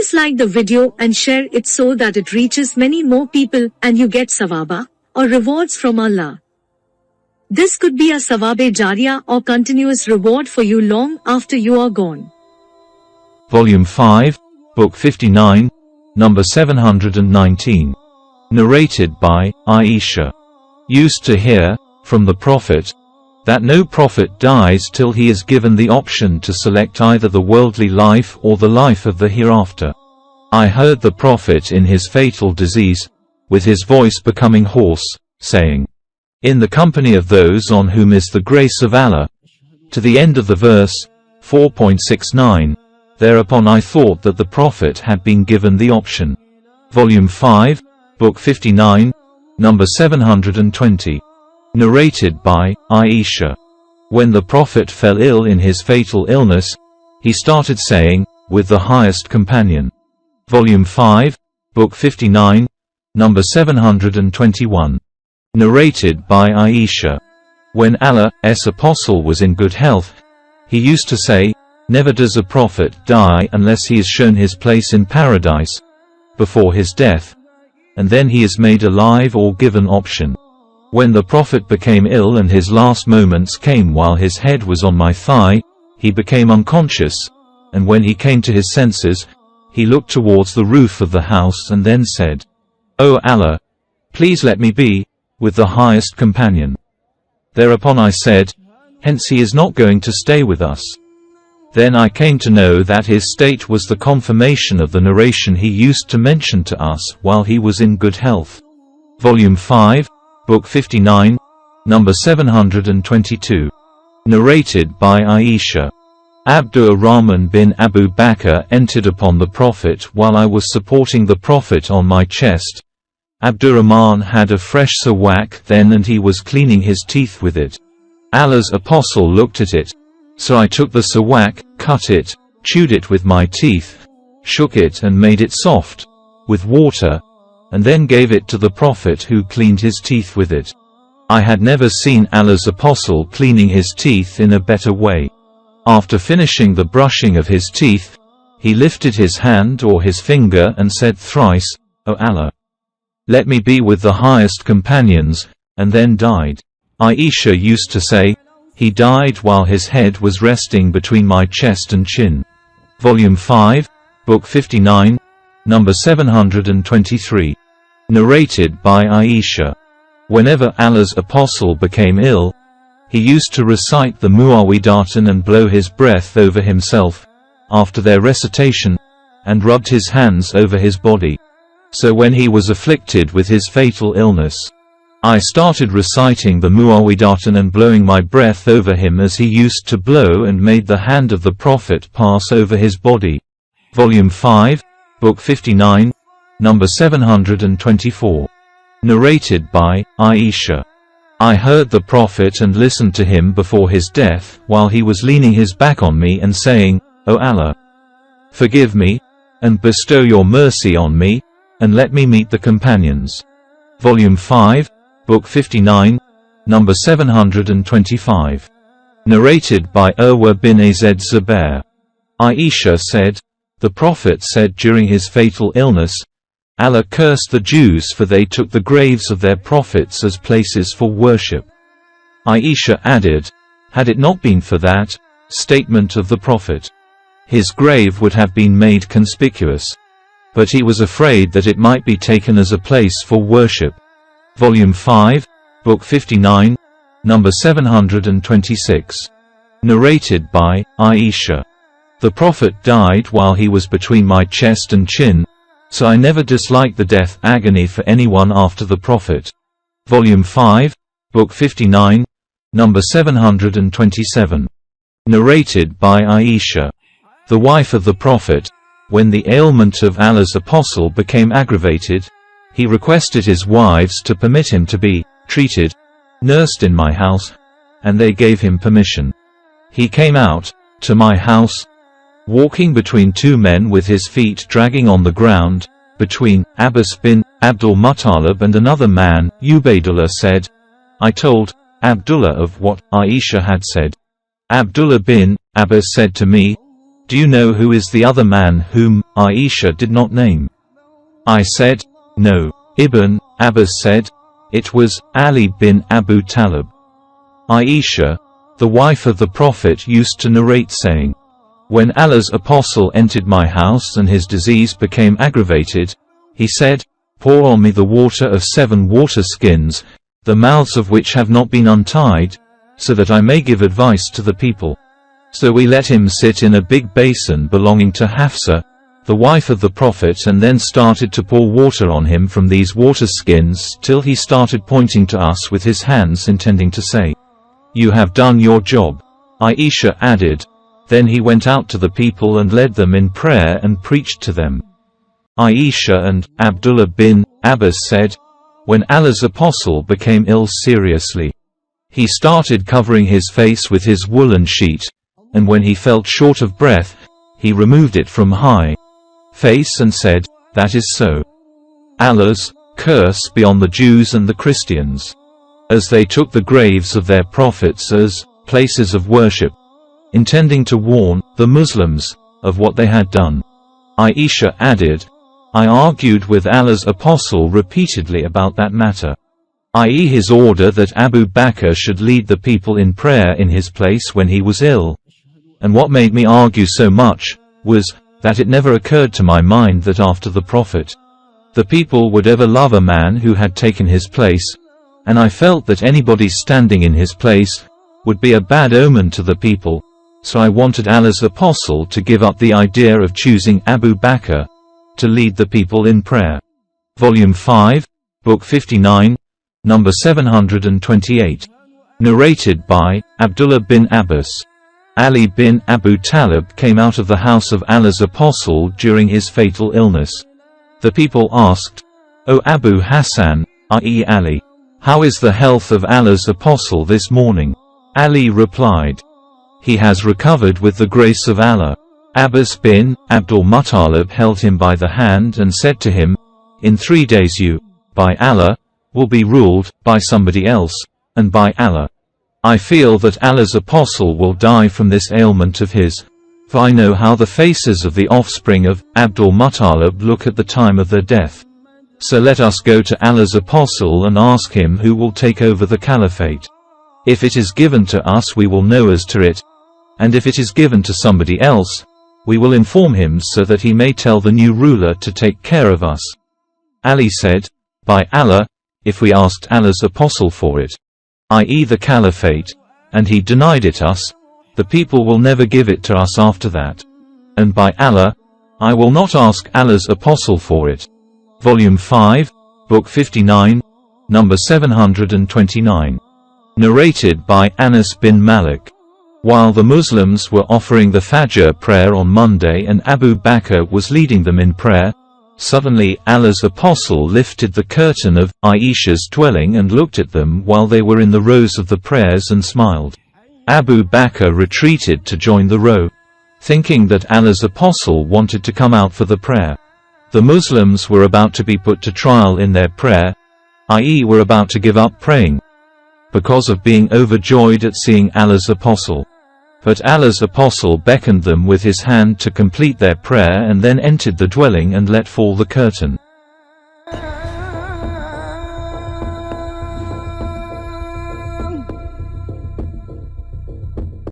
Please like the video and share it so that it reaches many more people and you get sawaba, or rewards from Allah. This could be a sawabe jariyah or continuous reward for you long after you are gone. Volume 5, Book 59, number 719. Narrated by Aisha. Used to hear, from the Prophet, that no prophet dies till he is given the option to select either the worldly life or the life of the hereafter. I heard the Prophet in his fatal disease, with his voice becoming hoarse, saying, "In the company of those on whom is the grace of Allah," to the end of the verse, 4.69. Thereupon I thought that the Prophet had been given the option. Volume 5, Book 59, number 720. Narrated by Aisha. When the Prophet fell ill in his fatal illness, he started saying, with the highest companion. Volume 5, Book 59, number 721. Narrated by Aisha. When Allah's apostle was in good health, he used to say, "Never does a prophet die unless he is shown his place in paradise before his death, and then he is made alive or given option." When the Prophet became ill and his last moments came while his head was on my thigh, he became unconscious, and when he came to his senses, he looked towards the roof of the house and then said, "O Allah, please let me be with the highest companion." Thereupon I said, "Hence he is not going to stay with us." Then I came to know that his state was the confirmation of the narration he used to mention to us while he was in good health. Volume 5, Book 59, number 722. Narrated by Aisha. Abdurrahman bin Abu Bakr entered upon the Prophet while I was supporting the Prophet on my chest. Abdurrahman had a fresh sawak then and he was cleaning his teeth with it. Allah's apostle looked at it. So I took the sawak, cut it, chewed it with my teeth, shook it and made it soft, with water, and then gave it to the Prophet who cleaned his teeth with it. I had never seen Allah's apostle cleaning his teeth in a better way. After finishing the brushing of his teeth, he lifted his hand or his finger and said thrice, "O Allah, let me be with the highest companions," and then died. Aisha used to say, "He died while his head was resting between my chest and chin." Volume 5, Book 59, number 723. Narrated by Aisha. Whenever Allah's apostle became ill, he used to recite the Muawwidatan and blow his breath over himself, after their recitation, and rubbed his hands over his body. So when he was afflicted with his fatal illness, I started reciting the Muawwidatan and blowing my breath over him as he used to blow and made the hand of the Prophet pass over his body. Volume 5, Book 59, number 724. Narrated by Aisha. I heard the Prophet and listened to him before his death while he was leaning his back on me and saying, "O Allah, forgive me, and bestow your mercy on me, and let me meet the companions." Volume 5, Book 59, number 725. Narrated by Urwa bin Azed Zubair. Aisha said, the Prophet said during his fatal illness, "Allah cursed the Jews for they took the graves of their prophets as places for worship." Aisha added, "Had it not been for that statement of the Prophet, his grave would have been made conspicuous. But he was afraid that it might be taken as a place for worship." Volume 5, Book 59, number 726. Narrated by Aisha. The Prophet died while he was between my chest and chin, so I never disliked the death agony for anyone after the Prophet. Volume 5, Book 59, number 727. Narrated by Aisha. The wife of the Prophet, when the ailment of Allah's apostle became aggravated, he requested his wives to permit him to be treated, nursed in my house, and they gave him permission. He came out to my house, walking between two men with his feet dragging on the ground, between Abbas bin Abdul Muttalib and another man. Ubaidullah said, I told Abdullah of what Aisha had said. Abdullah bin Abbas said to me, "Do you know who is the other man whom Aisha did not name?" I said, "No." Ibn Abbas said, "It was Ali bin Abu Talib." Aisha, the wife of the Prophet, used to narrate saying, "When Allah's apostle entered my house and his disease became aggravated, he said, 'Pour on me the water of 7 water skins, the mouths of which have not been untied, so that I may give advice to the people.' So we let him sit in a big basin belonging to Hafsa, the wife of the Prophet, and then started to pour water on him from these water skins till he started pointing to us with his hands, intending to say, 'You have done your job.'" Aisha added, "Then he went out to the people and led them in prayer and preached to them." Aisha and Abdullah bin Abbas said, "When Allah's apostle became ill seriously, he started covering his face with his woolen sheet, and when he felt short of breath, he removed it from high face and said, 'That is so. Allah's curse be on the Jews and the Christians, as they took the graves of their prophets as places of worship,' intending to warn the Muslims of what they had done." Aisha added, "I argued with Allah's apostle repeatedly about that matter, i.e. his order that Abu Bakr should lead the people in prayer in his place when he was ill. And what made me argue so much was that it never occurred to my mind that after the Prophet, the people would ever love a man who had taken his place, and I felt that anybody standing in his place would be a bad omen to the people, so I wanted Allah's apostle to give up the idea of choosing Abu Bakr to lead the people in prayer." Volume 5, Book 59, number 728. Narrated by Abdullah bin Abbas. Ali bin Abu Talib came out of the house of Allah's apostle during his fatal illness. The people asked, "O Abu Hassan, i.e. Ali, how is the health of Allah's apostle this morning?" Ali replied, "He has recovered with the grace of Allah." Abbas bin Abdul Muttalib held him by the hand and said to him, "In 3 days you, by Allah, will be ruled by somebody else, and by Allah, I feel that Allah's apostle will die from this ailment of his, for I know how the faces of the offspring of Abdul Muttalib look at the time of their death. So let us go to Allah's apostle and ask him who will take over the caliphate. If it is given to us, we will know as to it, and if it is given to somebody else, we will inform him so that he may tell the new ruler to take care of us." Ali said, "By Allah, if we asked Allah's apostle for it, i.e. the caliphate, and he denied it us, the people will never give it to us after that. And by Allah, I will not ask Allah's apostle for it." Volume 5, Book 59, number 729. Narrated by Anas bin Malik. While the Muslims were offering the Fajr prayer on Monday and Abu Bakr was leading them in prayer, suddenly Allah's apostle lifted the curtain of Aisha's dwelling and looked at them while they were in the rows of the prayers and smiled. Abu Bakr retreated to join the row, thinking that Allah's apostle wanted to come out for the prayer. The Muslims were about to be put to trial in their prayer, i.e. were about to give up praying, because of being overjoyed at seeing Allah's apostle. But Allah's apostle beckoned them with his hand to complete their prayer and then entered the dwelling and let fall the curtain.